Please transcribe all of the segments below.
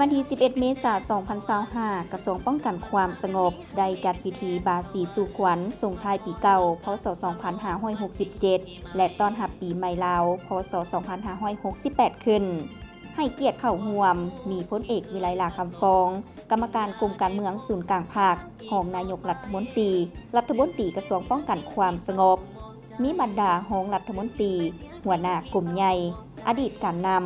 วันที่ 11 เมษายน 2025 กระทรวงป้องกันความสงบได้จัดพิธีบาสีสู่ขวัญส่งท้ายปีเก่า พ.ศ. 2567 และต้อนรับปีใหม่ลาว พ.ศ. 2568 ขึ้น ให้เกียรติเข้าร่วม มีพลเอกวิไลลาคำฟอง กรรมการกรมการเมืองศูนย์กลางภาครองนายกรัฐมนตรีกระทรวงป้องกันความสงบ มีบรรดารองรัฐมนตรี หัวหน้ากลุ่มใหญ่ อดีตการนำ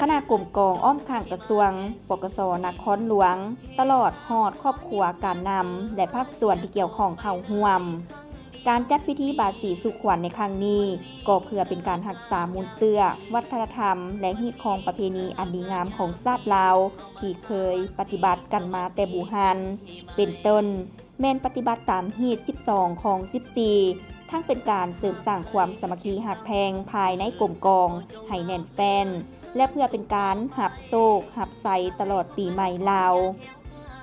คณะกรมกองอ้อมข้างกระทรวง ปกส.นครหลวง ตลอดฮอดครอบครัวการนำและภาคส่วนที่เกี่ยวข้องเข้าร่วม การจัดพิธีบาสีสู่ขวัญในครั้งนี้ก็เพื่อเป็นการรักษามูลเสื่อวัฒนธรรมและฮีตของประเพณีอันดีงามของชาติลาวที่เคยปฏิบัติกันมาแต่โบราณเป็นต้นแม่นปฏิบัติตามฮีต 12 ของ 14 ทั้งเป็นการเสริมสร้างความสามัคคีหักแพงภายในกลมกองให้แน่นแฟนและเพื่อเป็นการหับโศกหับไสตลอดปีใหม่ลาว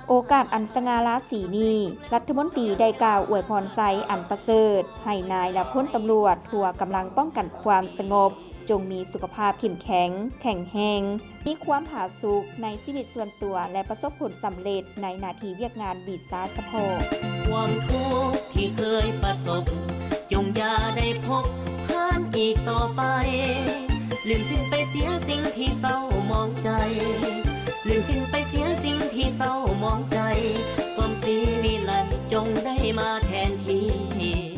โอกาสอันสง่าราศีนี้รัฐมนตรีได้กล่าวอวยพรไซอันประเสริฐให้นายและพลตำรวจทั่วกำลังป้องกันความสงบจงมีสุขภาพเข้มแข็งแข็งแรงมีความผาสุกในชีวิตส่วนตัวและประสบผลสำเร็จในหน้าที่เวียกงานบีซาสพอความทุกข์ที่เคยประสบจงอย่าได้พบผ่านอีกต่อไปลืมสิ้นไปเสียสิ่งที่เศร้ามองใจลืมสิ้นไปเสียสิ่งที่เศร้ามองใจความสีวิไลจงได้มาแทนที่